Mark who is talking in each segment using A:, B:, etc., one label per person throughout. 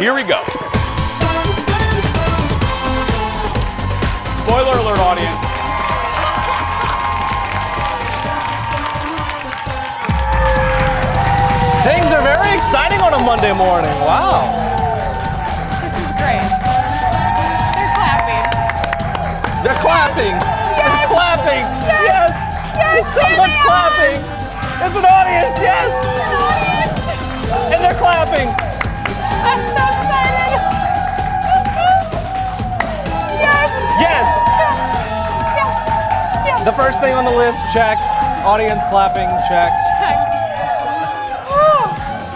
A: Here we go. Spoiler alert, audience. Things are very exciting on a Monday morning. Wow.
B: This is great. They're clapping.
A: They're clapping.
B: Yes.
A: They're clapping.
B: Yes. Yes.
A: It's so much clapping. It's an audience. Yes.
B: An audience.
A: And they're clapping.
B: I'm so excited. Yes.
A: Yes.
B: Yes. Yes.
A: The first thing on the list, check. Audience clapping, check.
B: Oh,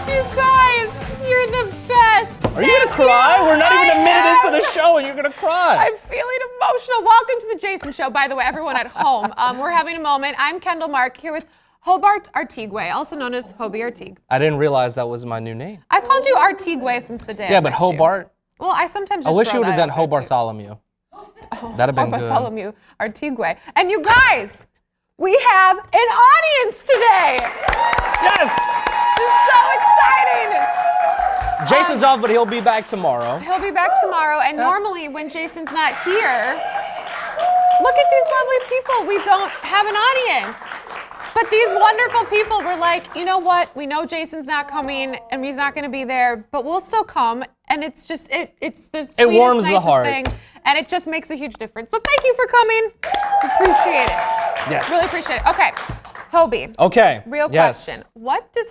B: you guys, you're the best.
A: Are you gonna cry? We're not even a minute into the show and you're gonna cry.
B: I'm feeling emotional. Welcome to the Jason Show, by the way, everyone at home. We're having a moment. I'm Kendall Mark here with Hobart Artigue, also known as Hobie Artigue.
A: I didn't realize that was my new name.
B: I called you Artigue since the day.
A: Yeah, but Hobart.
B: Well, I sometimes just
A: I wish
B: throw
A: you would have
B: that
A: done
B: out there, too.
A: Hobartholomew. That'd have been good.
B: Bartholomew Artigue. And you guys, we have an audience today.
A: Yes!
B: This is so exciting.
A: Jason's off, but he'll be back tomorrow.
B: He'll be back tomorrow, and normally when Jason's not here, look at these lovely people. We don't have an audience. But these wonderful people were like, you know what? We know Jason's not coming and he's not going to be there, but we'll still come. And it's just, it's the sweetest,
A: warms the
B: nicest
A: heart.
B: thing. And it just makes a huge difference. So thank you for coming. Appreciate it.
A: Yes.
B: Really appreciate it. Okay, Hobie.
A: Okay.
B: Real
A: yes.
B: question. What does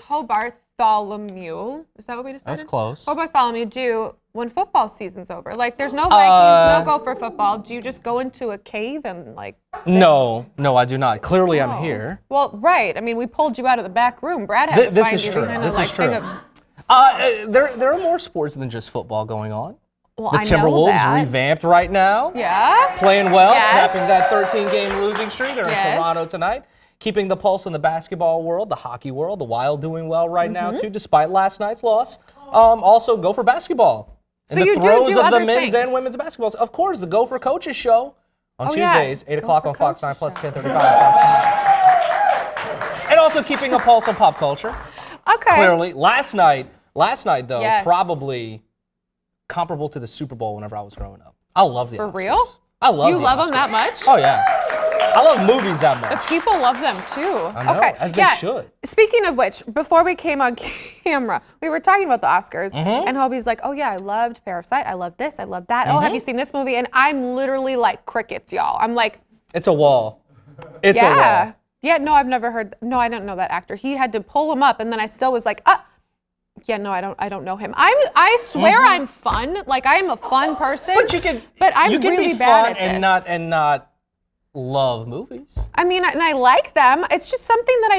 B: Hobartholomew, is that what we decided?
A: That's close.
B: Hobartholomew do when football season's over? Like, there's no Vikings, no Gopher football. Do you just go into a cave and, like, sit?
A: No, I do not. Clearly, I'm here.
B: Well, right. I mean, we pulled you out of the back room. Brad had to
A: This
B: find
A: is
B: you
A: true.
B: behind
A: This
B: a,
A: is
B: like,
A: true.
B: thing of-
A: There are more sports than just football going on.
B: Well,
A: The
B: I know
A: Timberwolves
B: that.
A: revamped right now.
B: Yeah.
A: Playing well,
B: Yes.
A: snapping that 13-game losing streak. They're
B: Yes.
A: in Toronto tonight. Keeping the pulse in the basketball world, the hockey world, the Wild doing well right now too, despite last night's loss. Also, Gopher basketball.
B: So
A: In the
B: you do
A: throes of the
B: other
A: men's
B: things.
A: and women's basketballs. Of course, the Gopher Coaches Show on
B: Oh, yeah.
A: Tuesdays, 8 o'clock on
B: Gopher
A: Fox 9
B: Coaches
A: plus
B: Show.
A: 10:35 on Fox 9. And also keeping a pulse on pop culture.
B: Okay.
A: Clearly, last night though,
B: Yes.
A: probably comparable to the Super Bowl whenever I was growing up. I love the
B: For
A: Oscars.
B: real?
A: I love
B: You
A: the
B: love them
A: Oscars.
B: that much?
A: Oh yeah. I love movies that much.
B: The people love them too.
A: I know,
B: okay.
A: as they should.
B: Speaking of which, before we came on camera, we were talking about the Oscars, and Hobie's like, "Oh yeah, I loved Parasite. I loved this. I loved that. Oh, have you seen this movie?" And I'm literally like crickets, y'all. I'm like,
A: It's a wall. It's a
B: yeah,
A: wall.
B: yeah. No, I've never heard. No, I don't know that actor. He had to pull him up, and then I still was like, yeah, no, I don't know him. I swear I'm fun. Like I'm a fun person. But I'm
A: you can
B: really
A: be
B: bad
A: fun
B: at
A: and
B: this.
A: not love movies.
B: I mean, and I like them. It's just something that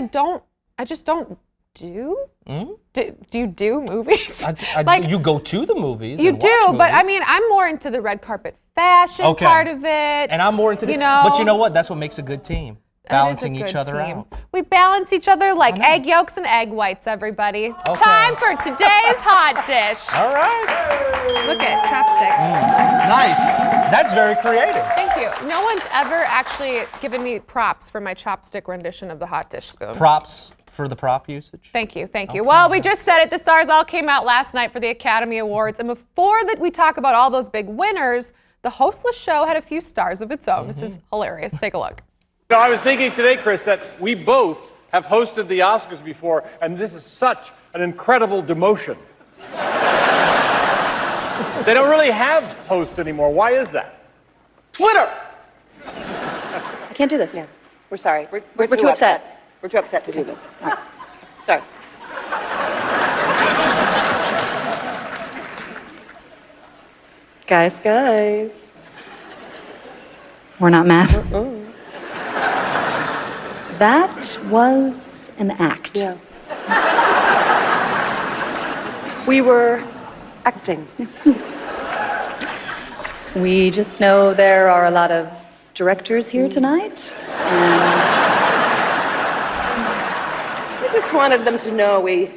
B: I just don't do. Do you do movies?
A: Like you go to the movies.
B: You
A: and
B: do,
A: watch
B: but I
A: movies.
B: mean, I'm more into the red carpet fashion part of it.
A: And I'm more into
B: you
A: the.
B: know,
A: But you know what? That's what makes a good team.
B: That is a
A: Balancing each
B: good
A: other
B: team.
A: out.
B: We balance each other like egg yolks and egg whites, everybody.
A: Okay.
B: Time for today's hot dish.
A: All right.
B: Look at chopsticks.
A: Nice. That's very creative.
B: Thank you. No one's ever actually given me props for my chopstick rendition of the hot dish spoon.
A: Props for the prop usage.
B: Thank you, thank you. Well, we just said it. The stars all came out last night for the Academy Awards. And before that we talk about all those big winners, the hostless show had a few stars of its own. This is hilarious. Take a look.
C: No, I was thinking today, Chris, that we both have hosted the Oscars before, and this is such an incredible demotion. They don't really have hosts anymore. Why is that? Twitter!
D: I can't do this.
E: Yeah, we're sorry.
D: We're too upset.
E: We're too upset to do this. Sorry.
D: Guys, we're not mad. That was an act.
E: Yeah. We were acting.
D: We just know there are a lot of directors here tonight, and
E: We just wanted them to know we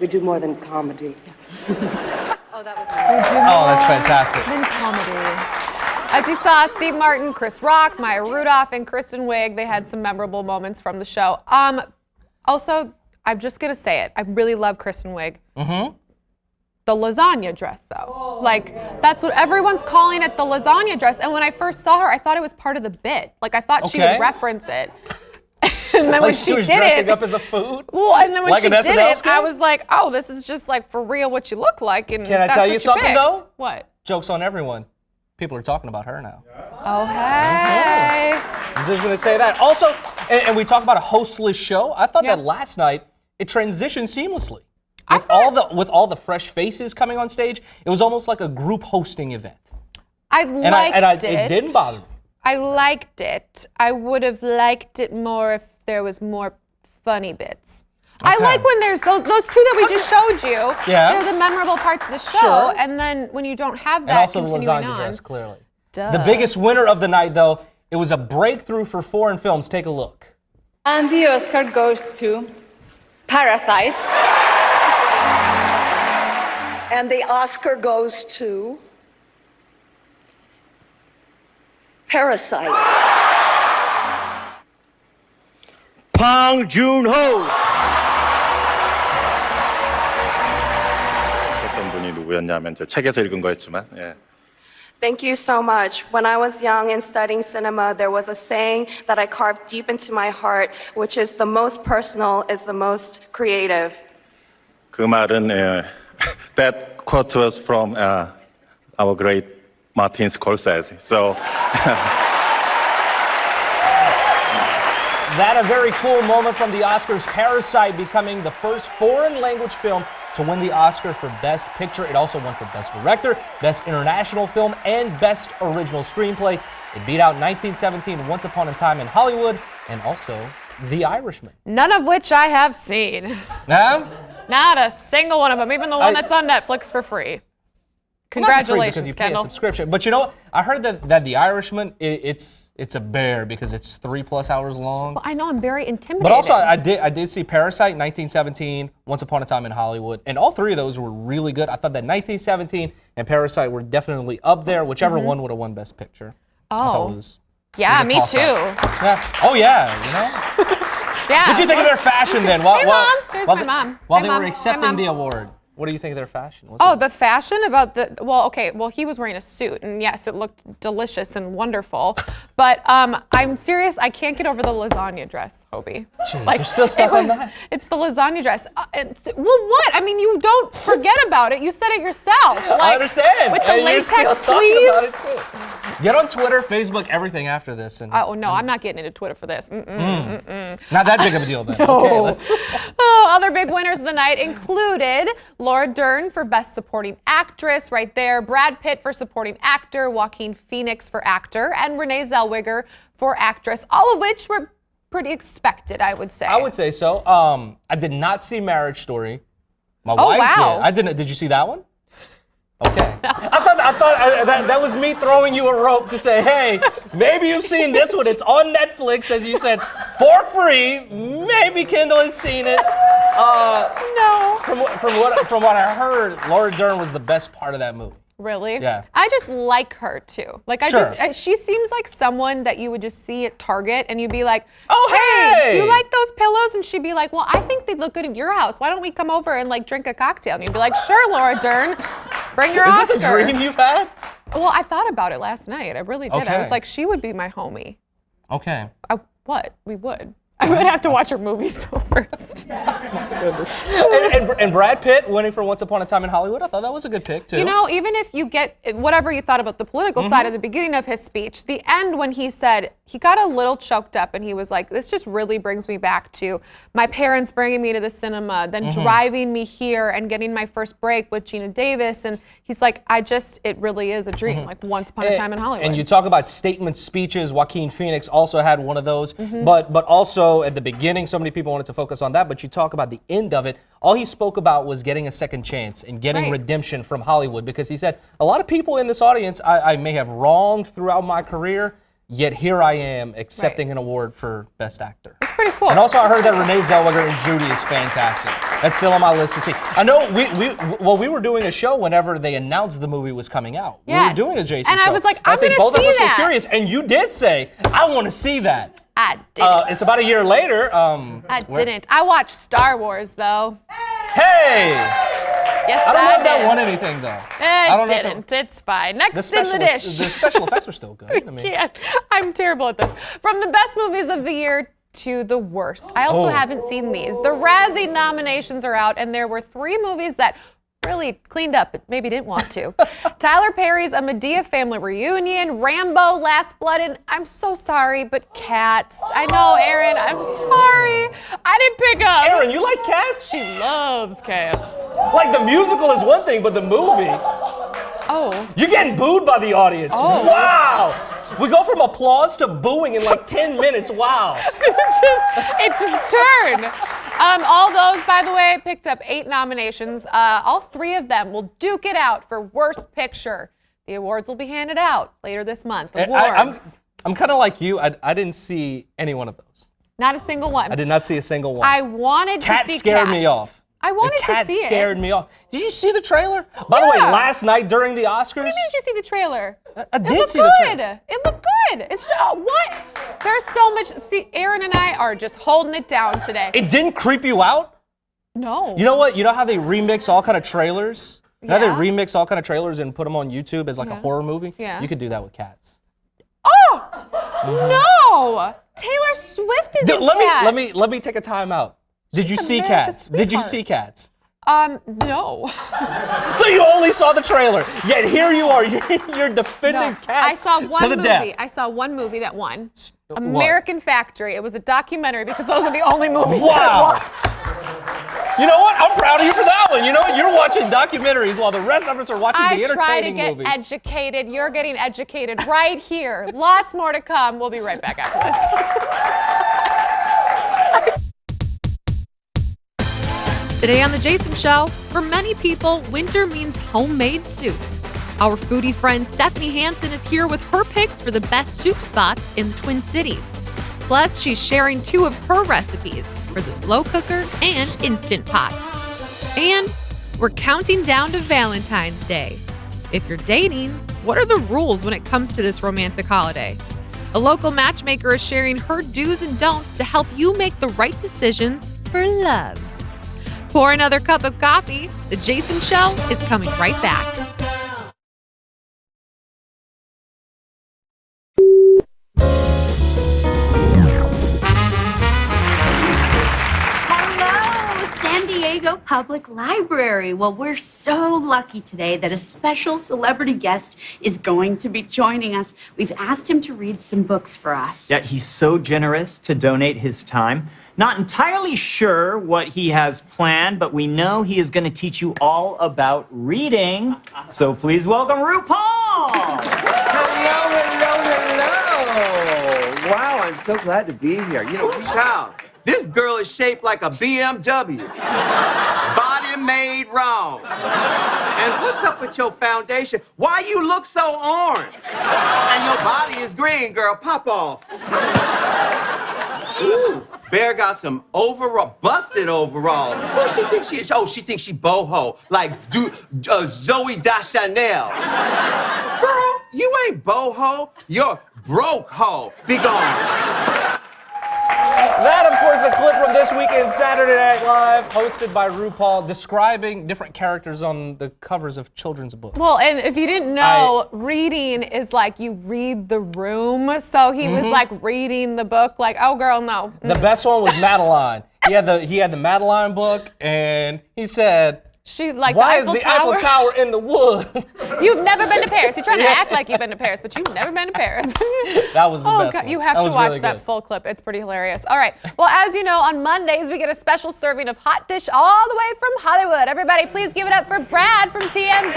E: do more than comedy.
D: oh, that was
A: Oh, that's fantastic.
B: Then comedy. As you saw, Steve Martin, Chris Rock, Maya Rudolph, and Kristen Wiig, they had some memorable moments from the show. Also, I'm just gonna say it. I really love Kristen Wiig. the lasagna dress, though. Like, that's what everyone's calling it, the lasagna dress. And when I first saw her, I thought it was part of the bit. Like, I thought she would reference it. And then when she
A: was
B: did
A: dressing
B: it,
A: up as a food?
B: well, and then when
A: like
B: she
A: an
B: did
A: SNL
B: it,
A: skit?
B: I was like, oh, this is just like for real what you look like. And
A: Can I
B: that's
A: tell
B: what
A: you something,
B: picked.
A: though?
B: What?
A: Joke's on everyone. People are talking about her now.
B: Oh, hey.
A: I'm just going to say that. Also, and we talk about a hostless show. I thought that last night, it transitioned seamlessly. With all the fresh faces coming on stage, it was almost like a group hosting event. It didn't bother me.
B: I liked it. I would have liked it more if there was more funny bits. I like when there's those two that we just showed you.
A: Yeah.
B: They're the memorable parts of the show.
A: Sure.
B: And then when you don't have that,
A: And also the
B: continuing
A: lasagna
B: on.
A: dress, clearly.
B: Duh.
A: The biggest winner of the night, though, it was a breakthrough for foreign films. Take a look.
D: And the Oscar goes to Parasite.
F: And the Oscar goes to Parasite.
C: Bong Joon-ho.
G: 어떤 분이 누구였냐면 저 책에서 읽은 거였지만 예.
H: Thank you so much. When I was young and studying cinema, there was a saying that I carved deep into my heart, which is the most personal is the most creative.
G: 그 말은 that quote was from our great Martin Scorsese. So
A: That a very cool moment from the Oscars. Parasite becoming the first foreign language film to win the Oscar for Best Picture. It also won for Best Director, Best International Film, and Best Original Screenplay. It beat out 1917, Once Upon a Time in Hollywood, and also The Irishman.
B: None of which I have seen. Not a single one of them, even the one that's on Netflix for free. Congratulations,
A: because you pay a
B: Kendall.
A: subscription. But you know what? I heard that The Irishman, it's a bear because it's 3+ hours long.
B: Well, I know, I'm very intimidated.
A: But also, I did see Parasite, 1917, Once Upon a Time in Hollywood, and all three of those were really good. I thought that 1917 and Parasite were definitely up there. Whichever one would have won Best Picture. I thought it was
B: yeah,
A: a
B: me
A: toss-up.
B: too.
A: Yeah. Oh yeah, you know.
B: Yeah.
A: What did you think of their fashion then?
B: Hey, Mom. There's my mom.
A: While
B: Hi,
A: they
B: Mom.
A: were
B: Hi,
A: accepting
B: Mom.
A: the award, what do you think of their fashion?
B: Oh, the fashion about well, he was wearing a suit, and yes, it looked delicious and wonderful. But I'm serious, I can't get over the lasagna dress, Hobie.
A: Jeez, you're still stuck on that?
B: It's the lasagna dress. Well, what? I mean, you don't forget about it. You said it yourself. Like,
A: I understand.
B: With the
A: And you're still
B: latex
A: talking about it
B: sleeves.
A: too. Get on Twitter, Facebook, everything after this. And,
B: Oh, no, I'm not getting into Twitter for this.
A: not that big of a deal then.
B: No.
A: Okay, let's
B: Other big winners of the night included Laura Dern for Best Supporting Actress, right there, Brad Pitt for Supporting Actor, Joaquin Phoenix for Actor, and Renee Zellweger for Actress, all of which were pretty expected, I would say.
A: I would say so. I did not see Marriage Story. My wife
B: wow.
A: did. I didn't. Did you see that one? Okay. I thought that was me throwing you a rope to say, hey, maybe you've seen this one. It's on Netflix, as you said, for free. Maybe Kendall has seen it.
B: No.
A: From what I heard, Laura Dern was the best part of that movie.
B: Really?
A: Yeah.
B: I just like her too. Like
A: Sure.
B: she seems like someone that you would just see at Target and you'd be like,
A: Oh, hey!
B: do you like those pillows? And she'd be like, well, I think they'd look good at your house. Why don't we come over and like drink a cocktail? And you'd be like, sure, Laura Dern, bring your Oscar.
A: Is this a dream you've had?
B: Well, I thought about it last night. I really did. I was
A: Okay.
B: like, she would be my homie.
A: Okay.
B: What? We would. I would have to watch her movies though first.
A: And Brad Pitt winning for Once Upon a Time in Hollywood, I thought that was a good pick too.
B: You know, even if you get whatever you thought about the political side at the beginning of his speech, the end when he said, he got a little choked up and he was like, this just really brings me back to my parents bringing me to the cinema, then driving me here and getting my first break with Gina Davis. And he's like, it really is a dream, like Once Upon a Time in Hollywood.
A: And you talk about statement speeches. Joaquin Phoenix also had one of those. But also at the beginning, so many people wanted to focus on that. But you talk about the end of it. All he spoke about was getting a second chance and getting redemption from Hollywood, because he said, a lot of people in this audience I may have wronged throughout my career, yet here I am accepting an award for Best Actor.
B: It's pretty cool.
A: And also I heard that Renee Zellweger in Judy is fantastic. That's still on my list to see. I know we were doing a show whenever they announced the movie was coming out.
B: Yes.
A: We were doing a Jason
B: and
A: show.
B: I was like,
A: I
B: I'm
A: think
B: going
A: both
B: to see
A: of us
B: that.
A: were curious, and you did say, I want to see that.
B: I didn't.
A: It's about a year later.
B: I didn't. I watched Star Wars though.
A: Hey!
B: Yes,
A: I don't know if that
B: did.
A: won anything, though.
B: I
A: don't know if
B: didn't. It's fine. Next in
A: special
B: the dish.
A: The special effects were still good. I mean,
B: Can't. I'm terrible at this. From the best movies of the year to the worst. I also haven't seen these. The Razzie nominations are out, and there were 3 movies that really cleaned up, but maybe didn't want to. Tyler Perry's A Medea Family Reunion, Rambo, Last Blood, and I'm so sorry, but Cats. I know, Aaron, I'm sorry. I didn't pick up.
A: Aaron, you like Cats?
B: She loves Cats.
A: Like, the musical is one thing, but the movie,
B: Oh.
A: you're getting booed by the audience.
B: Oh.
A: Wow. We go from applause to booing in like 10 minutes. Wow.
B: It just turned. All those, by the way, picked up 8 nominations. All 3 of them will duke it out for Worst Picture. The awards will be handed out later this month. Awards.
A: I'm kind of like you. I didn't see any one of those.
B: Not a single one.
A: I did not see a single one.
B: I wanted to see
A: Cat scared me off.
B: I wanted to see
A: Cat
B: it.
A: scared me off. Did you see the trailer? By the way, last night during the Oscars.
B: What do you mean did you see the trailer?
A: I did see the trailer.
B: It looked good. It's just, what? There's so much. See, Aaron and I are just holding it down today.
A: It didn't creep you out?
B: No.
A: You know what? You know how they remix all kind of trailers? You know how
B: Yeah.
A: they remix all kind of trailers and put them on YouTube as like a horror movie?
B: Yeah.
A: You could do that with Cats.
B: Oh no! Taylor Swift is in Cats.
A: Let me take a time out. Did you
B: She's
A: see
B: America's
A: Cats? Did you
B: sweetheart.
A: see Cats?
B: No.
A: So you only saw the trailer, yet here you are, you're defending Cats
B: I saw one
A: to the
B: movie.
A: death.
B: I saw one movie that won.
A: What?
B: American Factory. It was a documentary because those are the only movies that
A: Wow.
B: won.
A: You know what? I'm proud of you for that one. You know what? You're watching documentaries while the rest of us are watching the
B: I try to
A: entertaining
B: get
A: movies.
B: educated. You're getting educated right here. Lots more to come. We'll be right back after this.
I: Today on The Jason Show, for many people, winter means homemade soup. Our foodie friend Stephanie Hansen is here with her picks for the best soup spots in the Twin Cities. Plus, she's sharing 2 of her recipes for the slow cooker and Instant Pot. And we're counting down to Valentine's Day. If you're dating, what are the rules when it comes to this romantic holiday? A local matchmaker is sharing her do's and don'ts to help you make the right decisions for love. Pour another cup of coffee. The Jason Show is coming right back.
J: Hello, San Diego Public Library. Well, we're so lucky today that a special celebrity guest is going to be joining us. We've asked him to read some books for us.
K: Yeah, he's so generous to donate his time. Not entirely sure what he has planned, but we know he is going to teach you all about reading. So please welcome RuPaul!
L: Hello. Wow, I'm so glad to be here. You know, child, this girl is shaped like a BMW. Body made wrong. And what's up with your foundation? Why you look so orange? And your body is green, girl. Pop off. Ooh, Bear got some busted overalls. What she thinks she is? Oh, she thinks she boho, like Zoe Deschanel. Girl, you ain't boho, you're broke ho. Be gone.
A: That, of course, a clip from this weekend's Saturday Night Live, hosted by RuPaul, describing different characters on the covers of children's books.
B: Well, and if you didn't know, reading is like you read the room. So he was like reading the book, like, oh, girl, no.
A: The best one was Madeline. He had the Madeline book, and he said,
B: She like
A: "Why
B: the
A: is the Eiffel Tower in the woods?"
B: You've never been to Paris. You're trying to act like you've been to Paris, but you've never been to Paris.
A: That was the best
B: God,
A: one.
B: you have
A: That
B: to
A: was
B: watch
A: really
B: that
A: good.
B: full clip. It's pretty hilarious. All right. Well, as you know, on Mondays we get a special serving of hot dish all the way from Hollywood. Everybody, please give it up for Brad from TMZ.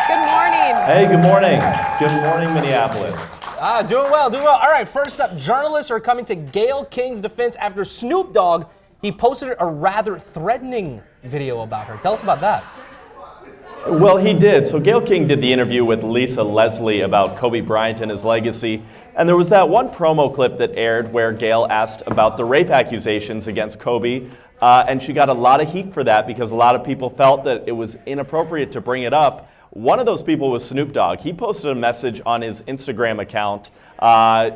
B: Good morning.
M: Hey, good morning. Good morning, Minneapolis.
A: Doing well, doing well. All right, first up, journalists are coming to Gayle King's defense after Snoop Dogg, he posted a rather threatening video about her. Tell us about that.
M: Well, he did. So Gayle King did the interview with Lisa Leslie about Kobe Bryant and his legacy. And there was that one promo clip that aired where Gayle asked about the rape accusations against Kobe. And she got a lot of heat for that because a lot of people felt that it was inappropriate to bring it up. One of those people was Snoop Dogg. He posted a message on his Instagram account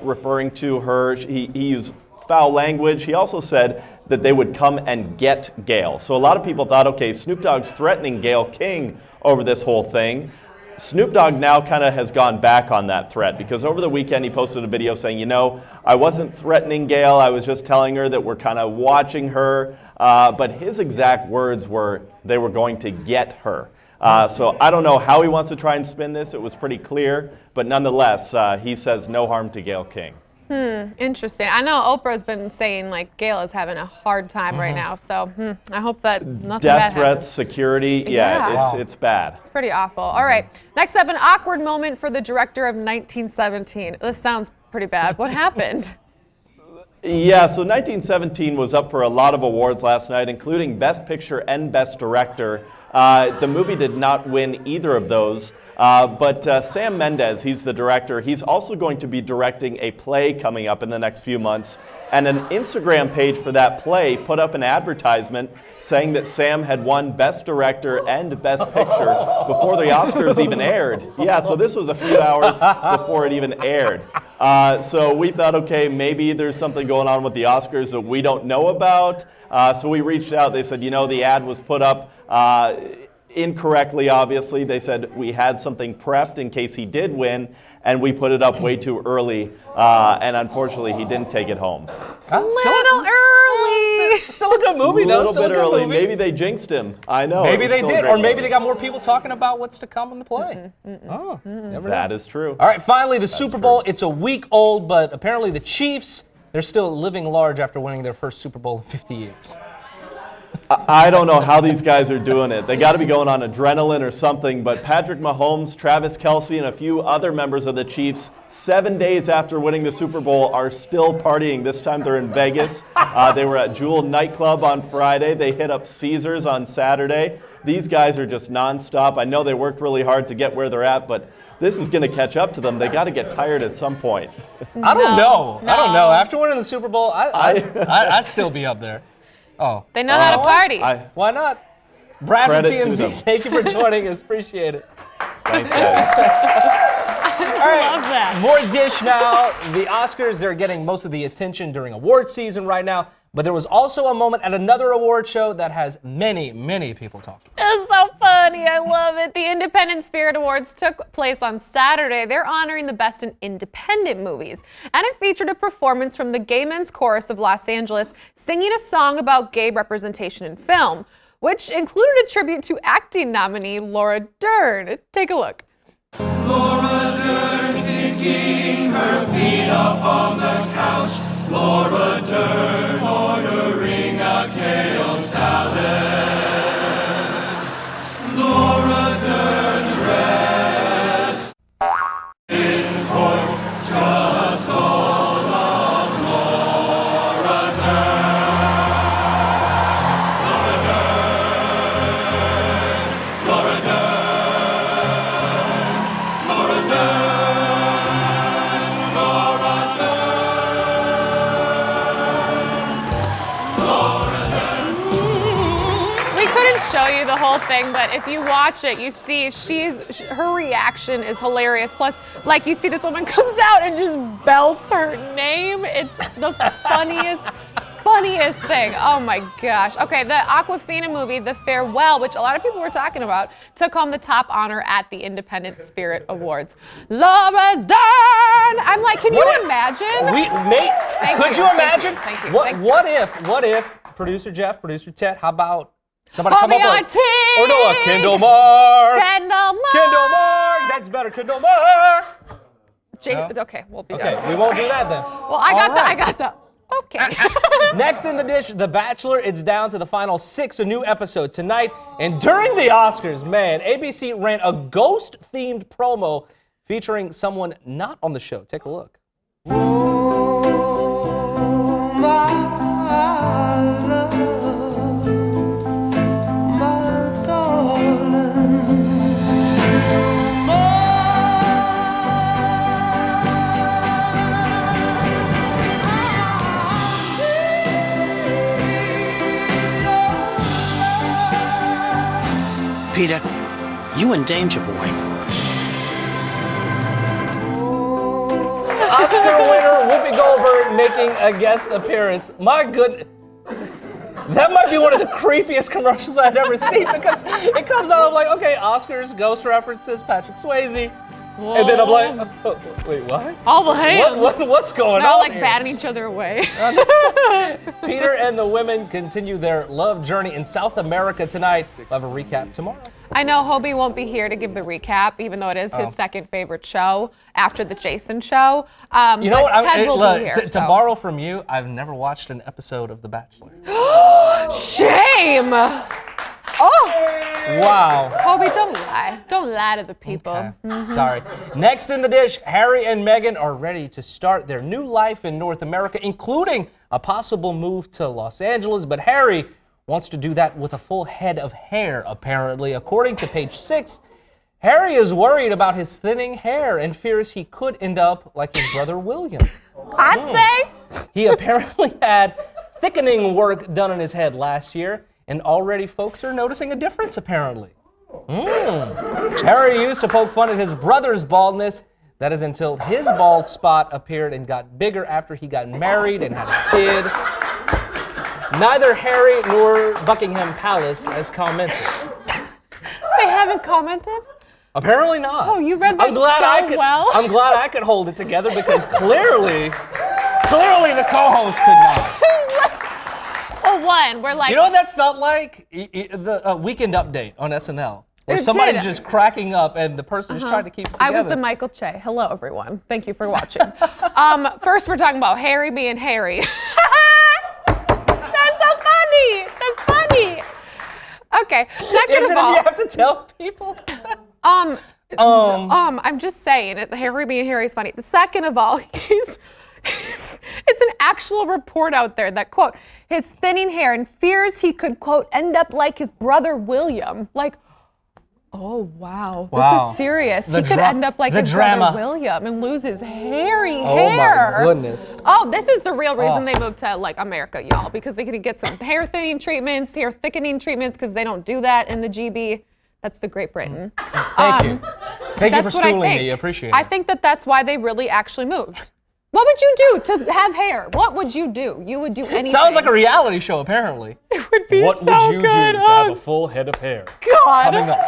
M: referring to her. He used foul language. He also said that they would come and get Gayle. So a lot of people thought, okay, Snoop Dogg's threatening Gayle King over this whole thing. Snoop Dogg now kind of has gone back on that threat because over the weekend he posted a video saying, you know, I wasn't threatening Gayle, I was just telling her that we're kind of watching her, but his exact words were they were going to get her. So I don't know how he wants to try and spin this. It was pretty clear, but nonetheless, he says no harm to Gayle King.
B: Interesting. I know Oprah's been saying like Gayle is having a hard time right now, so I hope that nothing bad
M: Death threats,
B: happens.
M: security, it's bad.
B: It's pretty awful. All right, next up, an awkward moment for the director of 1917. This sounds pretty bad. What happened?
M: Yeah, so 1917 was up for a lot of awards last night, including Best Picture and Best Director. The movie did not win either of those, but Sam Mendes, he's the director. He's also going to be directing a play coming up in the next few months. And an Instagram page for that play put up an advertisement saying that Sam had won Best Director and Best Picture before the Oscars even aired. Yeah, so this was a few hours before it even aired. So we thought, okay, maybe there's something going on with the Oscars that we don't know about. So we reached out. They said, you know, the ad was put up incorrectly, obviously. They said we had something prepped in case he did win, and we put it up way too early, and unfortunately he didn't take it home.
B: A little early.
A: Still a good movie, though.
M: A little bit early. Maybe they jinxed him. I know.
A: Maybe they did, or maybe they got more people talking about what's to come in the play. Oh, never know.
M: That is true.
A: All right, finally, the Super Bowl. It's a week old, but apparently the Chiefs, they're still living large after winning their first Super Bowl in 50 years.
M: I don't know how these guys are doing it. They got to be going on adrenaline or something, but Patrick Mahomes, Travis Kelce, and a few other members of the Chiefs, 7 days after winning the Super Bowl, are still partying. This time they're in Vegas. They were at Jewel nightclub on Friday. They hit up Caesars on Saturday. These guys are just nonstop. I know they worked really hard to get where they're at, but this is going to catch up to them. They got to get tired at some point.
A: I don't know. I don't know. After winning the Super Bowl, I'd still be up there. Oh,
B: they know how to party.
A: Why not? Brad from
M: Credit to
A: TMZ,
M: them.
A: thank you for joining us. Appreciate it.
M: Thanks, guys.
B: I love that.
A: More dish now. The Oscars, they're getting most of the attention during award season right now. But there was also a moment at another award show that has many, many people talking.
B: It's so funny. I love it. The Independent Spirit Awards took place on Saturday. They're honoring the best in independent movies. And it featured a performance from the Gay Men's Chorus of Los Angeles singing a song about gay representation in film, which included a tribute to acting nominee Laura Dern. Take a look.
N: Laura Dern kicking her feet up on the couch. Laura Dern ordering a kale salad. Laura Dern dressed in court, just full of Laura Dern. Laura Dern, Laura Dern, Laura Dern, Laura Dern.
B: We couldn't show you the whole thing, but if you watch it, you see her reaction is hilarious. Plus, like, you see this woman comes out and just belts her name. It's the funniest thing. Oh my gosh. Okay, the Awkwafina movie, The Farewell, which a lot of people were talking about, took home the top honor at the Independent Spirit Awards. Laura Dern! I'm like, can you imagine?
A: Could you imagine?
B: Thank you.
A: What if producer Jeff, producer Ted, how about somebody
B: Hold
A: come
B: me
A: up
B: on,
A: with,
B: T.
A: or no, a Kendall Mark.
B: Kendall Mark.
A: Kendall Mark. That's better, Kendall Mark.
B: Okay, we'll be done.
A: Okay, we won't do that then.
B: Well, I got the. Okay.
A: Next in the dish, The Bachelor. It's down to the final 6, a new episode tonight. And during the Oscars, man, ABC ran a ghost-themed promo featuring someone not on the show. Take a look.
O: Peter, you in danger, boy.
A: Oscar winner Whoopi Goldberg making a guest appearance. My goodness. That might be one of the creepiest commercials I'd ever seen because it comes out of like, okay, Oscars, ghost references, Patrick Swayze. Whoa. And then I'm like, oh, wait, what?
B: All the hands.
A: What's going
B: They're all
A: on
B: like
A: here?
B: batting each other away.
A: Peter and the women continue their love journey in South America tonight. We'll have a recap tomorrow.
B: I know Hobie won't be here to give the recap, even though it is his second favorite show after the Jason show.
A: You know what?
B: Ted will be here.
A: To borrow from you, I've never watched an episode of The Bachelor.
B: Shame! Oh!
A: Wow.
B: Hobie, don't lie. Don't lie to the people.
A: Okay. Sorry. Next in the dish, Harry and Meghan are ready to start their new life in North America, including a possible move to Los Angeles. But Harry wants to do that with a full head of hair, apparently. According to Page 6, Harry is worried about his thinning hair and fears he could end up like his brother William.
B: I'd say.
A: He apparently had thickening work done on his head last year, and already folks are noticing a difference, apparently. Harry used to poke fun at his brother's baldness. That is until his bald spot appeared and got bigger after he got married and had a kid. Neither Harry nor Buckingham Palace has commented.
B: They haven't commented?
A: Apparently not.
B: Oh, you read that well.
A: I'm glad I could hold it together because clearly the co-host could not.
B: Well, one, we're like...
A: You know what that felt like? The Weekend Update on SNL. Where
B: It
A: somebody's
B: did.
A: just cracking up and the person is trying to keep it together.
B: I was the Michael Che. Hello, everyone. Thank you for watching. First, we're talking about Harry being Harry. That's so funny. That's funny. Okay. Second
A: Is
B: of
A: it
B: all,
A: if you have to tell people?
B: I'm just saying, Harry being Harry is funny. The second of all, it's an actual report out there that, quote, his thinning hair and fears he could, quote, end up like his brother William. Like, oh, wow. This is serious. He could end up like his brother William and lose his hairy hair.
A: Oh, my goodness.
B: Oh, this is the real reason they moved to, like, America, y'all, because they could get some hair thinning treatments, hair thickening treatments, because they don't do that in the GB. That's the Great Britain.
A: Thank you. Thank you for schooling me. I appreciate it.
B: I think that's why they really actually moved. What would you do to have hair? What would you do? You would do anything.
A: Sounds like a reality show, apparently.
B: It would be
A: what
B: so
A: would you
B: good.
A: do to have a full head of hair?
B: God.
A: Coming up.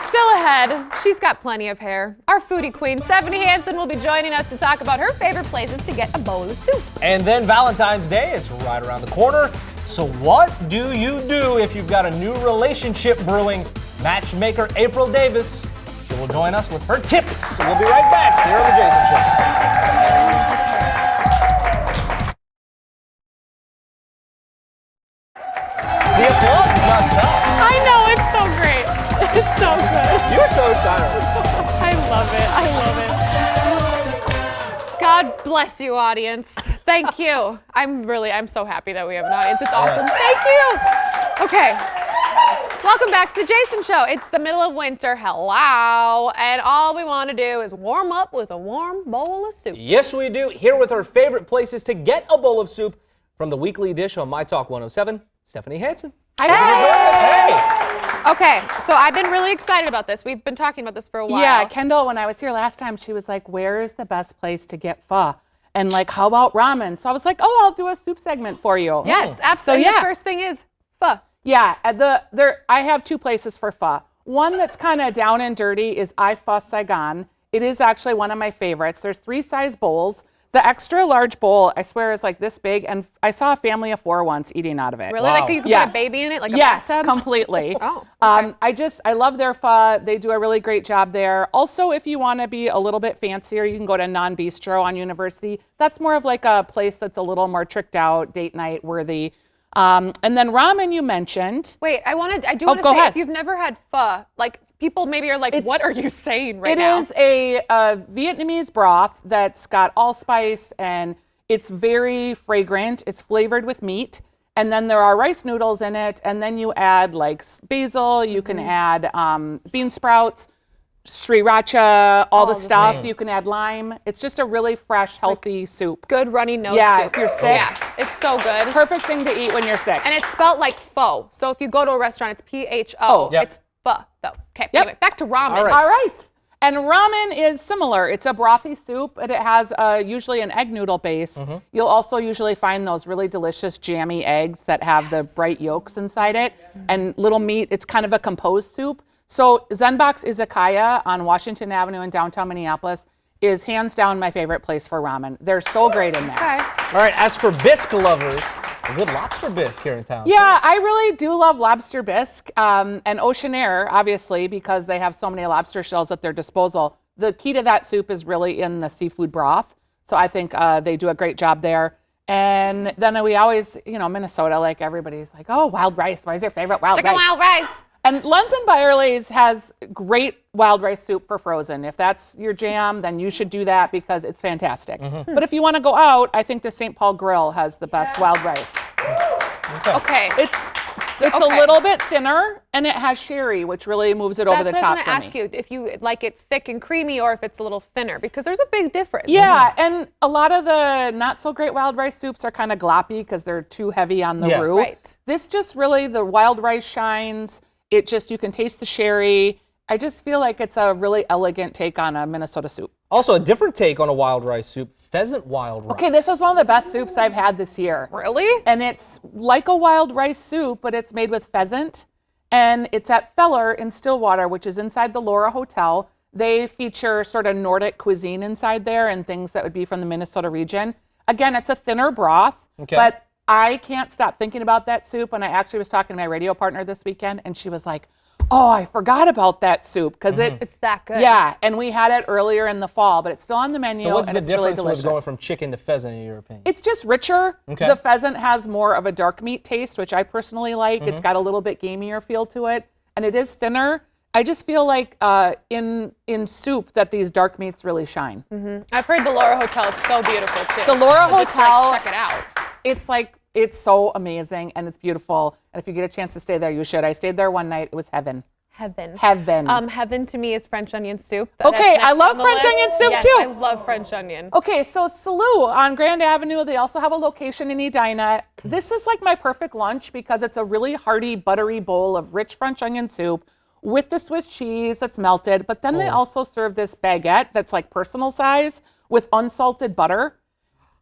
B: Still ahead. She's got plenty of hair. Our foodie queen, Stephanie Hansen, will be joining us to talk about her favorite places to get a bowl of soup.
A: And then Valentine's Day, it's right around the corner. So what do you do if you've got a new relationship brewing? Matchmaker April Davis, she will join us with her tips. We'll be right back here on The Jason Show. The applause is not stopped.
B: I know, it's so great. It's so good.
A: You are so excited.
B: I love it. I love it. God bless you, audience. Thank you. I'm so happy that we have an audience. It's awesome.
A: Yes.
B: Thank you. Okay. Welcome back to The Jason Show. It's the middle of winter. Hello. And all we want to do is warm up with a warm bowl of soup.
A: Yes, we do. Here with her favorite places to get a bowl of soup from the weekly dish on My Talk 107, Stephanie Hansen.
B: Hey. Okay, so I've been really excited about this. We've been talking about this for a while.
O: Yeah, Kendall, when I was here last time, she was like, where is the best place to get pho? And like, how about ramen? So I was like, oh, I'll do a soup segment for you.
B: Yes, absolutely.
O: So, yeah.
B: The first thing is pho.
O: Yeah, I have two places for pho. One that's kind of down and dirty is I Pho Saigon. It is actually one of my favorites. There's 3 size bowls. The extra large bowl, I swear, is like this big, and I saw a family of 4 once eating out of it.
B: Really? Wow. Like you could put a baby in it, like a
O: yes,
B: bathtub?
O: completely.
B: Oh, okay.
O: I love their pho. They do a really great job there. Also, if you want to be a little bit fancier, you can go to Non Bistro on University. That's more of like a place that's a little more tricked out, date night worthy. And then ramen you mentioned.
B: Wait, I do want to say,
O: ahead.
B: if you've never had pho, like people maybe are like, what are you saying right
O: It
B: now?
O: is a Vietnamese broth that's got allspice and it's very fragrant. It's flavored with meat. And then there are rice noodles in it. And then you add like basil, you can add bean sprouts, sriracha, all the stuff.
B: things.
O: You can add lime. It's just a really fresh, healthy soup.
B: Good runny nose
O: Yeah,
B: soup.
O: if you're sick.
B: Yeah, it's so good.
O: Perfect thing to eat when you're sick.
B: And it's spelled like pho. So if you go to a restaurant, it's P-H-O.
O: Yep.
B: It's pho, though. Okay, anyway, back to ramen.
O: All right. And ramen is similar. It's a brothy soup, but it has usually an egg noodle base. You'll also usually find those really delicious jammy eggs that have the bright yolks inside it and little meat. It's kind of a composed soup. So Zenbox Izakaya on Washington Avenue in downtown Minneapolis is hands down my favorite place for ramen. They're so great in there.
B: Okay.
A: All right, as for bisque lovers, a good lobster bisque here in town.
O: Yeah, I really do love lobster bisque and Oceanair, obviously, because they have so many lobster shells at their disposal. The key to that soup is really in the seafood broth. So I think they do a great job there. And then we always, Minnesota, like everybody's like, oh, wild rice. What is your favorite wild rice?
B: Chicken wild rice.
O: And Lunds and Byerly's has great wild rice soup for frozen. If that's your jam, then you should do that because it's fantastic. But if you want to go out, I think the St. Paul Grill has the best wild rice.
B: Okay.
O: It's a little bit thinner, and it has sherry, which really moves it over the top for me.
B: That's what I was going to ask you, if you like it thick and creamy or if it's a little thinner, because there's a big difference.
O: Yeah, and a lot of the not so great wild rice soups are kind of gloppy because they're too heavy on the roux.
B: Right.
O: This just really, the wild rice shines. It just, you can taste the sherry. I just feel like it's a really elegant take on a Minnesota soup.
A: Also, a different take on a wild rice soup, pheasant wild rice.
O: Okay, this is one of the best soups I've had this year.
B: Really?
O: And it's like a wild rice soup, but it's made with pheasant. And it's at Feller in Stillwater, which is inside the Laura Hotel. They feature sort of Nordic cuisine inside there and things that would be from the Minnesota region. Again, it's a thinner broth, but I can't stop thinking about that soup. And I actually was talking to my radio partner this weekend, and she was like, oh, I forgot about that soup because
B: it's that good.
O: Yeah, and we had it earlier in the fall, but it's still on the menu.
A: So what's
O: and
A: the
O: it's really
A: difference
O: delicious.
A: with going from chicken to pheasant, in your opinion?
O: It's just richer.
A: Okay.
O: The pheasant has more of a dark meat taste, which I personally like. It's got a little bit gamier feel to it, and it is thinner. I just feel like in soup that these dark meats really shine.
B: I've heard the Laura Hotel is so beautiful too.
O: The Laura
B: So just,
O: Hotel,
B: check it out.
O: It's so amazing and it's beautiful. And if you get a chance to stay there, you should. I stayed there one night. It was heaven.
B: Heaven.
O: Heaven
B: to me is French onion soup.
O: Okay, I love French onion soup
B: yes,
O: too.
B: I love French onion.
O: Okay, so Salou on Grand Avenue, they also have a location in Edina. This is like my perfect lunch because it's a really hearty, buttery bowl of rich French onion soup with the Swiss cheese that's melted. But then they also serve this baguette that's like personal size with unsalted butter.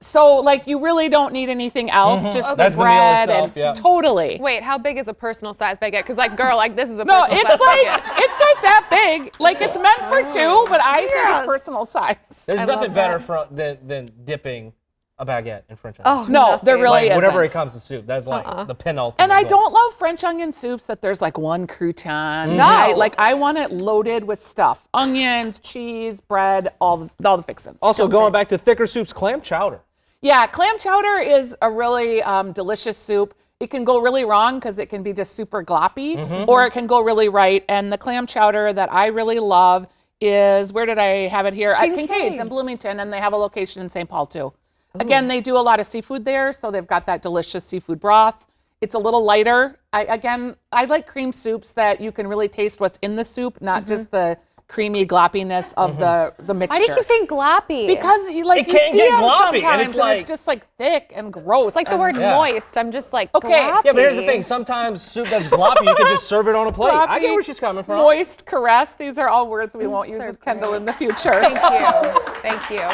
O: So like you really don't need anything else, just the bread and totally.
B: Wait, how big is a personal size baguette? Because like, girl, like this is a
O: No,
B: personal
O: it's
B: size
O: like
B: baguette.
O: it's like that big. Like it's meant for two, but I think it's personal size.
A: There's nothing better than dipping a baguette in French onion.
O: Oh, no, there really isn't.
A: Whatever it comes to soup, that's like the penultimate.
O: And I
A: goal.
O: don't love French onion soups that there's like one crouton.
B: No.
O: Right? Like I want it loaded with stuff. Onions, cheese, bread, all the fixins.
A: Also, going back to thicker soups, clam chowder.
O: Yeah, clam chowder is a really delicious soup. It can go really wrong because it can be just super gloppy, or it can go really right. And the clam chowder that I really love is, where did I have it here? At Kincaid's in Bloomington, and they have a location in St. Paul too. Again, they do a lot of seafood there, so they've got that delicious seafood broth. It's a little lighter. I like cream soups that you can really taste what's in the soup, not just the creamy gloppiness of the mixture.
B: Why do you keep saying gloppy?
O: Because you see them sometimes, and it's just like thick and gross.
B: It's like the word moist. I'm just like,
O: okay.
B: gloppy.
A: Yeah, but here's the thing. Sometimes soup that's gloppy, you can just serve it on a plate.
O: Gloppy,
A: I get where she's coming from.
O: Moist, caress. These are all words we won't use with Kendall in the future.
B: Thank you. Thank you.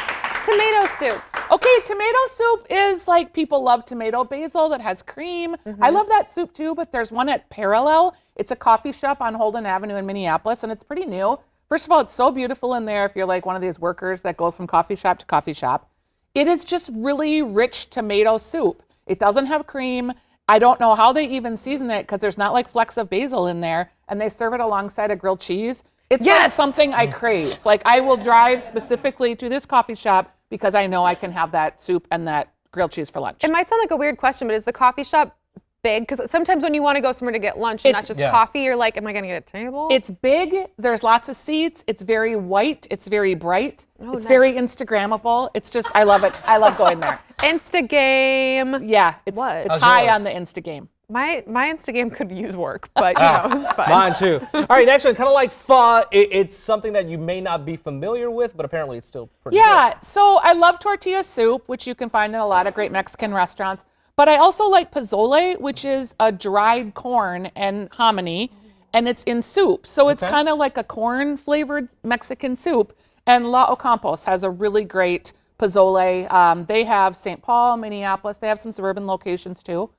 B: Tomato soup.
O: Okay, tomato soup is like people love tomato basil that has cream. I love that soup too, but there's one at Parallel. It's a coffee shop on Holden Avenue in Minneapolis, and it's pretty new. First of all, it's so beautiful in there if you're like one of these workers that goes from coffee shop to coffee shop. It is just really rich tomato soup. It doesn't have cream. I don't know how they even season it because there's not like flecks of basil in there, and they serve it alongside a grilled cheese. It's like something I crave. Like I will drive specifically to this coffee shop because I know I can have that soup and that grilled cheese for lunch.
B: It might sound like a weird question, but is the coffee shop big? Because sometimes when you want to go somewhere to get lunch and not just coffee, you're like, am I going to get a table?
O: It's big. There's lots of seats. It's very white. It's very bright.
B: Oh,
O: it's very Instagrammable. It's just, I love it. I love going there.
B: Instagame.
O: Yeah, it's high on the Instagame.
B: My Instagram could use work, but you know, it's fine.
A: Mine too. All right, next one, kind of like pho. It's something that you may not be familiar with, but apparently it's still pretty good.
O: So I love tortilla soup, which you can find in a lot of great Mexican restaurants. But I also like pozole, which is a dried corn and hominy. and it's in soup. So it's kind of like a corn flavored Mexican soup. And La Ocampos has a really great pozole. They have St. Paul, Minneapolis. They have some suburban locations too.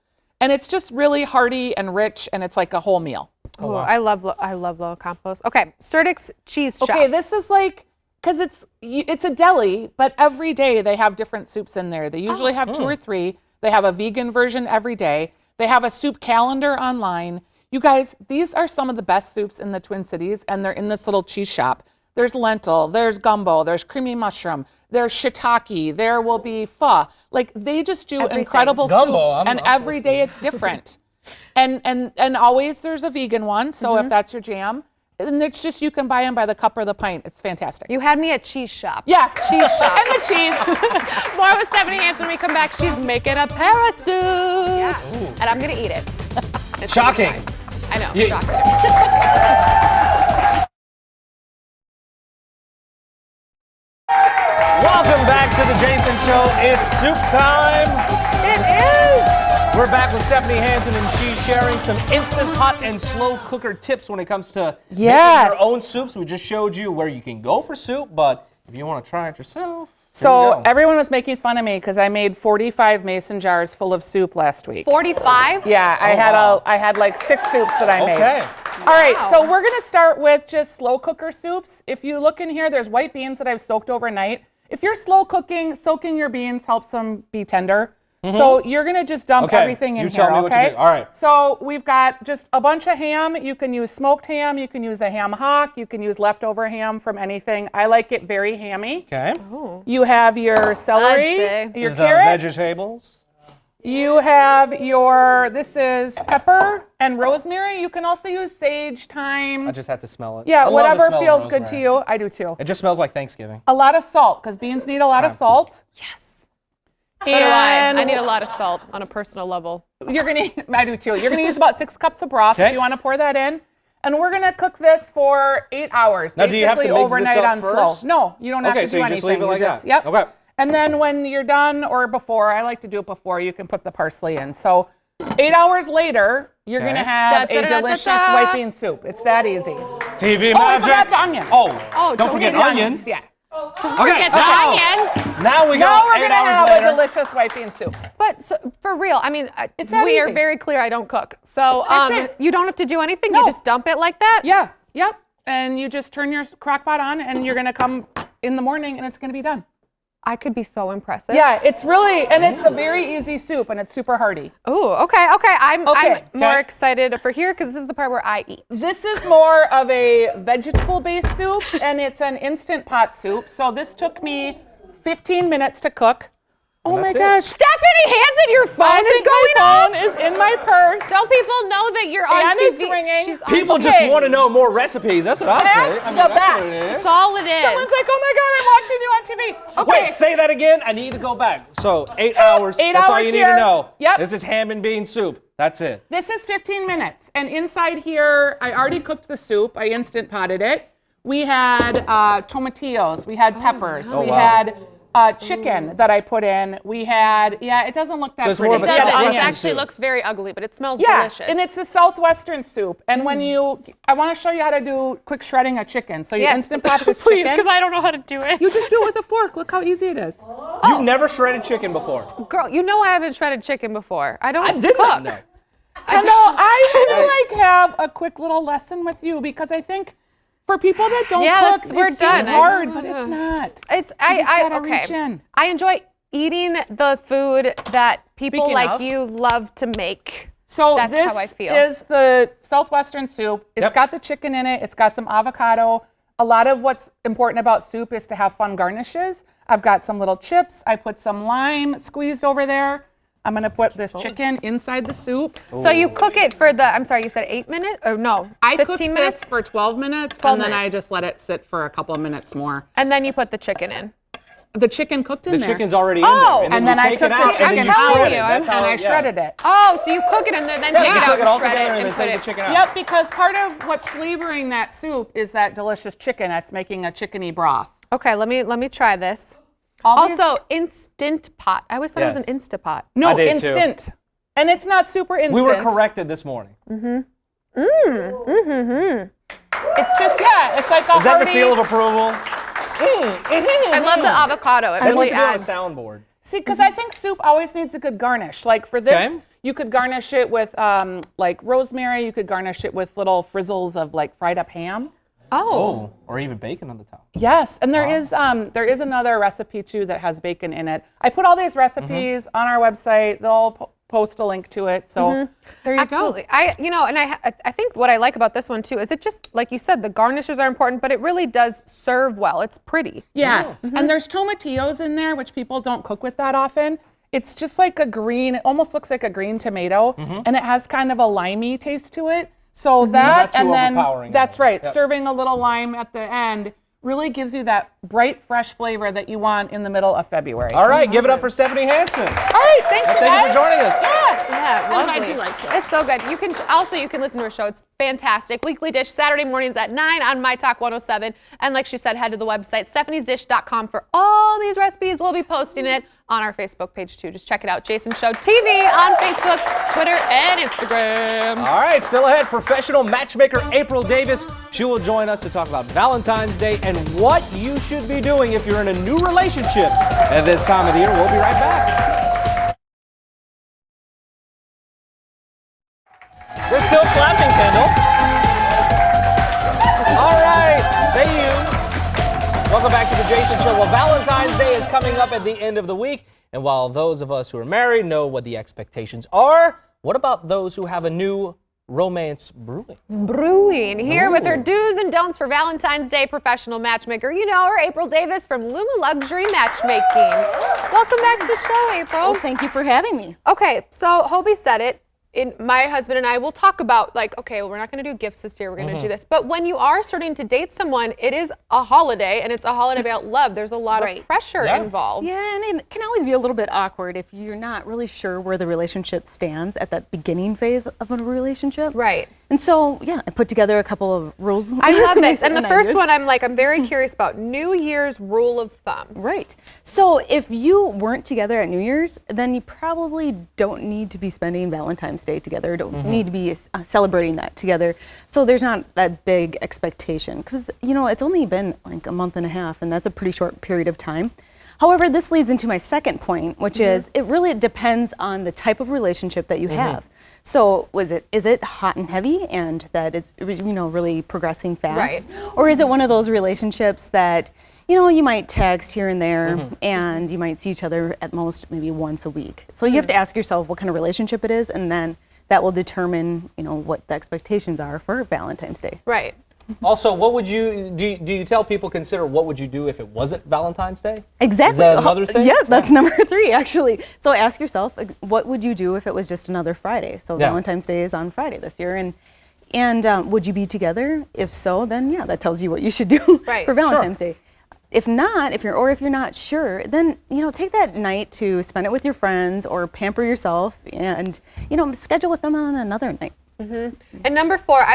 O: And it's just really hearty and rich, and it's like a whole meal.
B: Oh, wow. I love La Ocampos. Okay, Sturdick's Cheese Shop.
O: Okay, this is like, because it's a deli, but every day they have different soups in there. They usually have 2 or 3. They have a vegan version every day. They have a soup calendar online. You guys, these are some of the best soups in the Twin Cities, and they're in this little cheese shop. There's lentil, there's gumbo, there's creamy mushroom, there's shiitake, there will be pho. Like, they just do incredible soups, and every day it's different. and always there's a vegan one, so if that's your jam. And it's just, you can buy them by the cup or the pint. It's fantastic.
B: You had me at Cheese Shop.
O: Yeah,
B: Cheese Shop.
O: And the cheese.
B: More with Stephanie Hansen when we come back. She's making a parasoup. Yes. And I'm going to eat it.
A: Shocking.
B: I know, shocking.
A: Welcome back to the Jason Show. It's soup time.
B: It is.
A: We're back with Stephanie Hansen, and she's sharing some instant pot and slow cooker tips when it comes to making your own soups. We just showed you where you can go for soup, but if you want to try it yourself.
O: So everyone was making fun of me because I made 45 mason jars full of soup last week.
B: 45?
O: Yeah, I had like 6 soups that I made.
A: Okay.
O: All right, so we're gonna start with just slow cooker soups. If you look in here, there's white beans that I've soaked overnight. If you're slow cooking, soaking your beans helps them be tender. So you're gonna just dump everything in here,
A: tell me what to do. All right.
O: So we've got just a bunch of ham. You can use smoked ham. You can use a ham hock. You can use leftover ham from anything. I like it very hammy.
A: Okay.
O: You have your celery, your
A: the
O: carrots.
A: vegetables.
O: You have this is pepper and rosemary. You can also use sage, thyme.
A: I just had to smell it.
O: Yeah,
A: I love the
O: whatever
A: smell of
O: feels good to
A: rosemary.
O: you. I do too.
A: It just smells like Thanksgiving.
O: A lot of salt, because beans need a lot of salt.
B: Yes. So do I.
O: And
B: I need a lot of salt on a personal level.
O: I do too. You're gonna use about 6 cups of broth if you want to pour that in. And we're gonna cook this for 8 hours.
A: Now, do you have to mix
O: overnight
A: this up
O: on
A: first?
O: slow. No, you don't have to do
A: Okay, so you
O: anything.
A: just leave it like that?
O: Yep.
A: Okay.
O: And then when you're done, or before, I like to do it before, you can put the parsley in. So 8 hours later, you're gonna have a delicious white bean soup. It's that easy.
A: TV
O: I
A: magic.
O: forgot the onions.
A: Oh, don't forget onions.
O: Yeah.
B: Don't forget the onions.
A: Now we're
O: gonna have a delicious white bean soup.
B: But for real, I mean,
O: It's that
B: we are
O: easy.
B: very clear I don't cook. So
O: That's it.
B: you don't have to do anything.
O: No.
B: You just dump it like that?
O: Yeah. Yep. And you just turn your crock pot on, and you're gonna come in the morning, and it's gonna be done.
B: I could be so impressive.
O: Yeah, it's really, and it's a very easy soup, and it's super hearty.
B: Oh, okay. I'm more excited for here because this is the part where I eat.
O: This is more of a vegetable-based soup, and it's an instant pot soup. So this took me 15 minutes to cook. Oh my gosh.
B: Stephanie Hansen, your phone is going off.
O: My phone is in my purse.
B: Don't people know that you're on
O: And
B: TV?
O: it's ringing.
B: She's on
A: People
B: TV.
A: just want to know more recipes. That's what I'm saying.
O: That's the
A: That's what
O: best.
A: it is.
B: That's all it is.
O: Someone's like, oh my God, I'm watching you on TV. Okay.
A: Wait, say that again. I need to go back. So 8 hours.
O: 8
A: That's all
O: hours
A: you need
O: here.
A: to know.
O: Yep.
A: This is ham and bean soup. That's it.
O: This is 15 minutes. And inside here, I already cooked the soup. I instant potted it. We had tomatillos. We had peppers.
A: Oh,
O: we
A: wow.
O: had chicken that I put in. We had, it doesn't look that
A: So it's
O: pretty.
A: more of a
B: It doesn't. It
A: Southwestern
B: actually
A: soup.
B: looks very ugly, but it smells
O: Yeah,
B: delicious.
O: and it's a Southwestern soup. And when I want to show you how to do quick shredding of chicken. So you instant pot this
B: Please,
O: chicken.
B: because I don't know how to do it.
O: You just do it with a fork. Look how easy it is.
A: You've never shredded chicken before.
B: Girl, you know I haven't shredded chicken before. I don't
A: I did
B: cook.
A: not know.
O: I know. I want to have a quick little lesson with you because I think for people that don't cook,
B: we're
O: it
B: done.
O: seems hard, but it's not.
B: It's
O: You just gotta reach in.
B: I enjoy eating the food that people
O: Speaking
B: like
O: of.
B: you love to make.
O: So
B: That's
O: this
B: how I feel.
O: is the Southwestern soup. It's
A: Yep.
O: got the chicken in it. It's got some avocado. A lot of what's important about soup is to have fun garnishes. I've got some little chips. I put some lime squeezed over there. I'm gonna put this chicken inside the soup.
B: So you cook it for I'm sorry, you said 8 minutes? Or no,
O: I
B: 15
O: cooked
B: minutes?
O: this for 12 minutes,
B: 12
O: and then I
B: minutes.
O: just let it sit for a couple of minutes more.
B: And then you put the chicken in.
O: The chicken cooked in
A: The
O: there.
A: chicken's already in
B: Oh,
A: there.
O: and then
A: you
O: I
A: take
O: took
A: it
O: the
A: out
O: chicken
A: and then you
B: out.
A: shred it.
B: You,
A: That's
O: and
A: how,
O: I shredded it.
B: Oh, so you cook it and then take
A: Yeah,
B: it
A: you
B: out
A: cook it
B: and
A: all
B: shred it
A: together and
B: and
A: then
B: put
A: take
B: it.
A: the chicken out.
O: Yep, because part of what's flavoring that soup is that delicious chicken that's making a chickeny broth.
B: Okay, let me try this.
O: All these-
B: Also, Instant Pot. I always thought it was
A: Yes.
B: an Instapot.
O: no,
A: I did too.
O: instant. And it's not super instant.
A: We were corrected this morning.
O: It's just, yeah, it's like a
A: Is that the
O: hearty-
A: seal of approval?
B: I love the avocado. It
A: That
B: really
A: needs to be on a
B: adds.
A: soundboard.
O: See, because I think soup always needs a good garnish. Like for this,
A: Okay.
O: you could garnish it with like rosemary. You could garnish it with little frizzles of like fried up ham.
A: Oh, or even bacon on the top.
O: Yes, and there is another recipe too that has bacon in it. I put all these recipes on our website. They'll post a link to it. So there you
B: Absolutely.
O: go.
B: I think what I like about this one too is it just, like you said, the garnishes are important, but it really does serve well. It's pretty.
O: Yeah, and there's tomatillos in there, which people don't cook with that often. It's just like a green, it almost looks like a green tomato, and it has kind of a limey taste to it. So that,
A: Not too
O: and then,
A: overpowering.
O: that's right,
A: Yep.
O: serving a little lime at the end really gives you that bright, fresh flavor that you want in the middle of February.
A: All right, give it up for Stephanie Hansen.
O: All right, thanks
A: Well, thank you for joining us.
B: Yeah,
O: I'm
B: lovely.
O: glad you liked it.
B: It's so good. You can listen to her show. It's fantastic. Weekly Dish Saturday mornings at 9 on My Talk 107. And like she said, head to the website stephaniesdish.com for all these recipes. We'll be posting it on our Facebook page too. Just check it out. Jason Show TV on Facebook, Twitter, and Instagram.
A: All right, still ahead, professional matchmaker April Davis. She will join us to talk about Valentine's Day and what you should be doing if you're in a new relationship at this time of the year. We'll be right back. They're still clapping, Kendall. All right, thank you. Welcome back to the Jason Show. Well, Valentine's Day is coming up at the end of the week, and while those of us who are married know what the expectations are, what about those who have a new romance brewing?
B: Here with her
A: Ooh.
B: do's and don'ts for Valentine's Day, professional matchmaker. You know her, April Davis from Luma Luxury Matchmaking. Welcome back to the show, April.
P: Thank you for having me.
B: Okay, so Hobie said it. My husband and I will talk about, like, okay, well, we're not going to do gifts this year. We're going to do this. But when you are starting to date someone, it is a holiday, and it's a holiday about love. There's a lot of pressure involved.
P: Yeah, and it can always be a little bit awkward if you're not really sure where the relationship stands at that beginning phase of a relationship.
B: Right.
P: And so, yeah, I put together a couple of rules.
B: I love this. And the
P: I
B: first
P: did.
B: one, I'm very curious about. New Year's rule of thumb.
P: Right. So if you weren't together at New Year's, then you probably don't need to be spending Valentine's Day together, don't need to be celebrating that together. So there's not that big expectation because, it's only been like a month and a half, and that's a pretty short period of time. However, this leads into my second point, which is it really depends on the type of relationship that you have. So is it hot and heavy and that it's really progressing fast?
B: Right.
P: Or is it one of those relationships that you might text here and there and you might see each other at most maybe once a week. So you have to ask yourself what kind of relationship it is, and then that will determine what the expectations are for Valentine's Day.
B: Right.
A: Also, what would you do? You tell people consider what would you do if it wasn't Valentine's Day?
P: Exactly.
A: Is that another thing?
P: Yeah, that's number 3 actually. So ask yourself, what would you do if it was just another Friday? So Valentine's Day is on Friday this year, and would you be together? If so, then yeah, that tells you what you should do for Valentine's Day. If not, if you're not sure, then take that night to spend it with your friends or pamper yourself, and schedule with them on another night.
B: And number 4,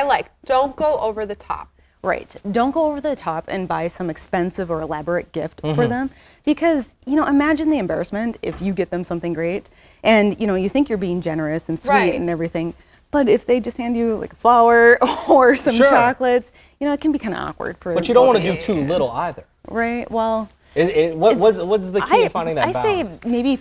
B: don't go over the top.
P: Right. Don't go over the top and buy some expensive or elaborate gift for them, because imagine the embarrassment if you get them something great and you think you're being generous and sweet and everything, but if they just hand you like a flower or some chocolates, it can be kind of awkward for.
A: But you don't want to do too little either.
P: Right. Well,
A: what's the key to finding that balance?
P: I say maybe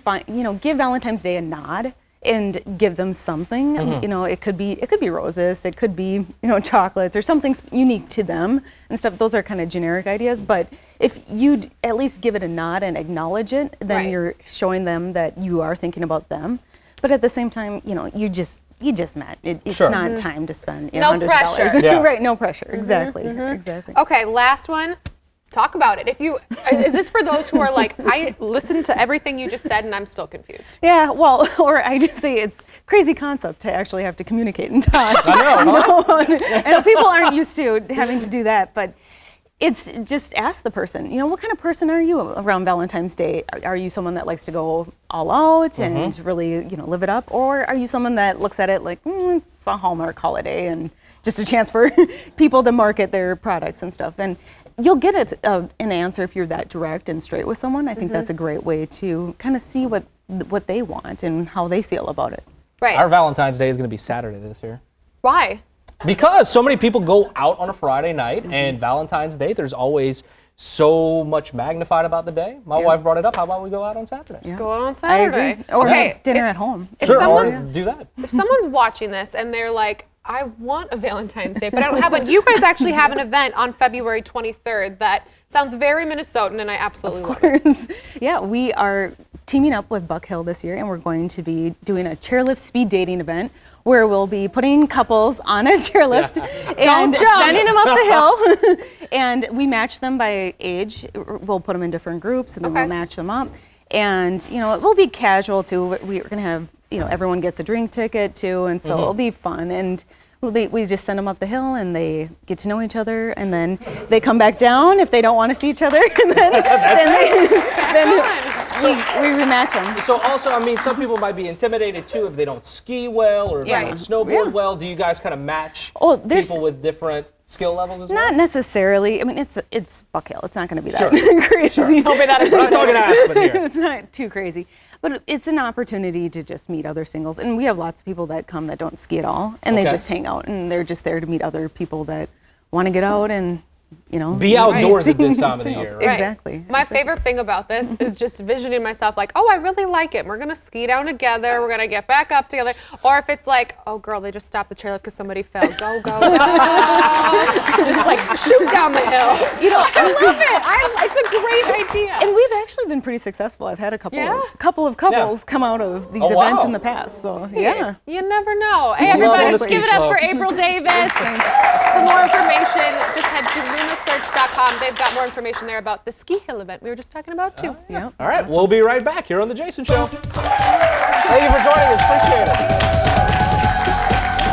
P: give Valentine's Day a nod and give them something. It could be roses, it could be chocolates or something unique to them and stuff. Those are kind of generic ideas, but if you at least give it a nod and acknowledge it, then you're showing them that you are thinking about them. But at the same time, you just met. It's not time to spend
B: no
P: $100.
B: pressure.
P: Right, no pressure. Exactly. Exactly.
B: Okay, last one. Talk about it. Is this for those who are like, I listened to everything you just said and I'm still confused?
P: Yeah, well, or I just say it's crazy concept to actually have to communicate and talk.
A: I know.
P: And people aren't used to having to do that, but it's just ask the person, what kind of person are you around Valentine's Day? Are you someone that likes to go all out and really, live it up? Or are you someone that looks at it like, it's a Hallmark holiday and just a chance for people to market their products and stuff? And you'll get an answer if you're that direct and straight with someone. I think that's a great way to kind of see what they want and how they feel about it.
B: Right.
A: Our Valentine's Day is going to be Saturday this year.
B: Why?
A: Because so many people go out on a Friday night, and Valentine's Day, there's always so much magnified about the day. My wife brought it up. How about we go out on Saturday?
B: Let's go out on Saturday.
P: I agree. Or have dinner at home.
A: Sure, or do that.
B: If someone's watching this and they're like, I want a Valentine's Day, but I don't have one. You guys actually have an event on February 23rd that sounds very Minnesotan, and I absolutely love it.
P: Yeah, we are teaming up with Buck Hill this year, and we're going to be doing a chairlift speed dating event where we'll be putting couples on a chairlift and sending them up the hill. And we match them by age. We'll put them in different groups, and then we'll match them up. And, you know, it will be casual, too. We're going to have, you know, everyone gets a drink ticket, too, and so it'll be fun. And we just send them up the hill, and they get to know each other, and then they come back down if they don't want to see each other, and then, we rematch them.
A: So also, I mean, some people might be intimidated too if they don't ski well or if they don't snowboard well. Do you guys kind of match people with different skill levels as well?
P: Not necessarily. I mean, it's Buck Hill. It's not going to be that crazy.
A: Sure. Don't be that intimidated. We're not talking Aspen here.
P: It's not too crazy. But it's an opportunity to just meet other singles. And we have lots of people that come that don't ski at all, and they just hang out, and they're just there to meet other people that want to get out and, you know,
A: be outdoors at this time of the year.
B: Right.
P: Exactly.
B: My favorite thing about this is just visioning myself like, oh, I really like it. We're going to ski down together. We're going to get back up together. Or if it's like, oh, girl, they just stopped the chairlift because somebody fell. Go, go, go. Just like shoot down the hill. You know, I love it. It's a great idea.
P: And we've actually been pretty successful. I've had a couple of couples come out of these events in the past. So, yeah.
B: You never know. Hey, everybody, let's give it up for April Davis. For more information, just head to lunasearch.com. They've got more information there about the ski hill event we were just talking about, too.
P: Yeah.
A: All right, we'll be right back here on The Jason Show. Thank you for joining us. Appreciate it.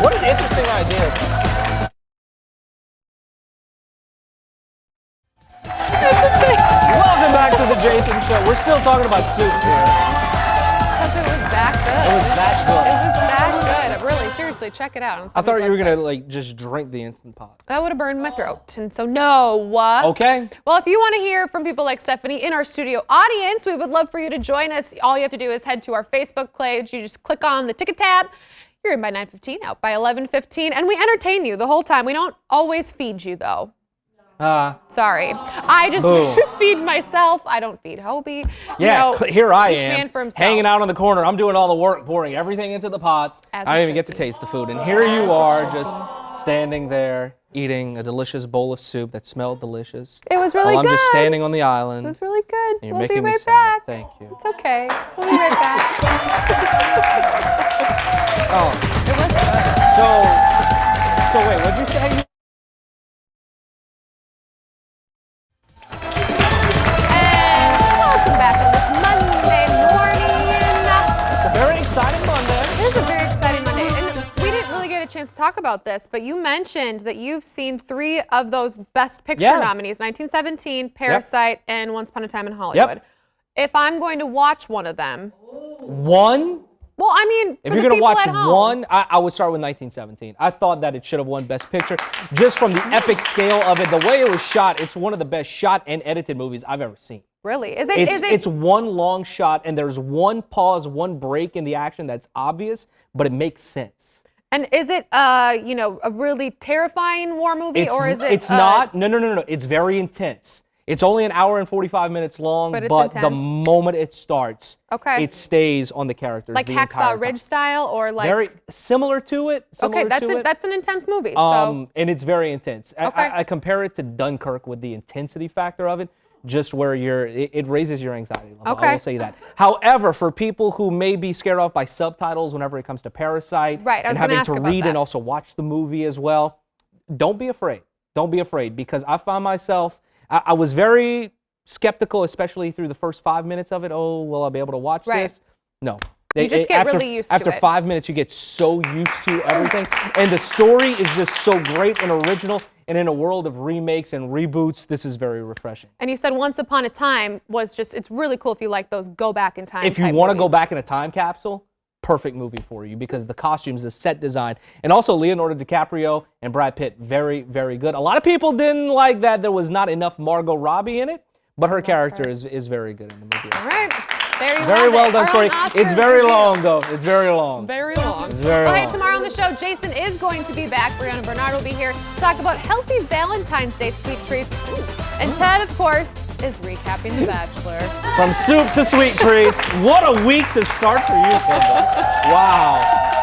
A: What an interesting idea. Welcome back to The Jason Show. We're still talking about soups here.
B: Because it was that good.
A: It was that good.
B: It was that good. Really, seriously, check it out. On
A: I thought you were
B: website.
A: going to like just drink the Instant Pot.
B: That would have burned my throat, and so no.
A: Okay.
B: Well, if you want to hear from people like Stephanie in our studio audience, we would love for you to join us. All you have to do is head to our Facebook page. You just click on the ticket tab. You're in by 9:15, out by 11:15, and we entertain you the whole time. We don't always feed you, though. Sorry. I just feed myself. I don't feed Hobie.
A: Yeah,
B: you know,
A: here I
B: each
A: am,
B: man for himself.
A: hanging out in the corner. I'm doing all the work, pouring everything into the pots. I don't even get to taste the food. And here you are, just standing there, eating a delicious bowl of soup that smelled delicious.
B: It was really
A: while
B: good.
A: I'm just standing on the island.
B: It was really good.
A: And you're
B: We'll
A: making
B: be
A: me
B: right
A: sad.
B: back.
A: Thank you.
B: It's okay. We'll be right back. It was good.
A: So wait, what'd you say?
B: Welcome back on this Monday morning.
A: It's a very exciting Monday.
B: It is a very exciting Monday. And we didn't really get a chance to talk about this, but you mentioned that you've seen 3 of those Best Picture nominees, 1917, Parasite, and Once Upon a Time in Hollywood. If I'm going to watch one of them.
A: One?
B: Well, I mean,
A: if you're going to watch one, I would start with 1917. I thought that it should have won Best Picture just from the epic scale of it. The way it was shot, it's one of the best shot and edited movies I've ever seen.
B: Really?
A: It's one long shot, and there's one pause, one break in the action that's obvious, but it makes sense.
B: And is it, you know, a really terrifying war movie, or is it?
A: It's not. No. It's very intense. It's only an hour and 45 minutes long, but the moment it starts, it stays on the characters.
B: Like
A: the entire
B: Hacksaw
A: time.
B: Ridge style, or like
A: very similar to it.
B: That's an intense movie. So.
A: And it's very intense.
B: Okay.
A: I compare it to Dunkirk with the intensity factor of it, just where it raises your anxiety level. I will say that. However, for people who may be scared off by subtitles whenever it comes to Parasite, and having to read and also watch the movie as well, don't be afraid. Don't be afraid, because I found myself. I was very skeptical, especially through the first 5 minutes of it. Oh, will I be able to watch this? No.
B: You just get really used to it.
A: After 5 minutes, you get so used to everything. And the story is just so great and original. And in a world of remakes and reboots, this is very refreshing.
B: And you said Once Upon a Time was just, it's really cool if you like those go back in time.
A: If you want to go back in a time capsule, perfect movie for you, because the costumes, the set design, and also Leonardo DiCaprio and Brad Pitt, very, very good. A lot of people didn't like that there was not enough Margot Robbie in it, but her character is very good in the movie.
B: All right. There you
A: Very well done
B: Our
A: story.
B: own Oscar
A: It's very
B: review.
A: long, though. It's very long.
B: It's very long.
A: It's very
B: All right,
A: long.
B: tomorrow on the show, Jason is going to be back. Brianna and Bernard will be here to talk about healthy Valentine's Day sweet treats. And Ted, of course, is recapping The Bachelor.
A: From soup to sweet treats. What a week to start for you, Kendall. Wow.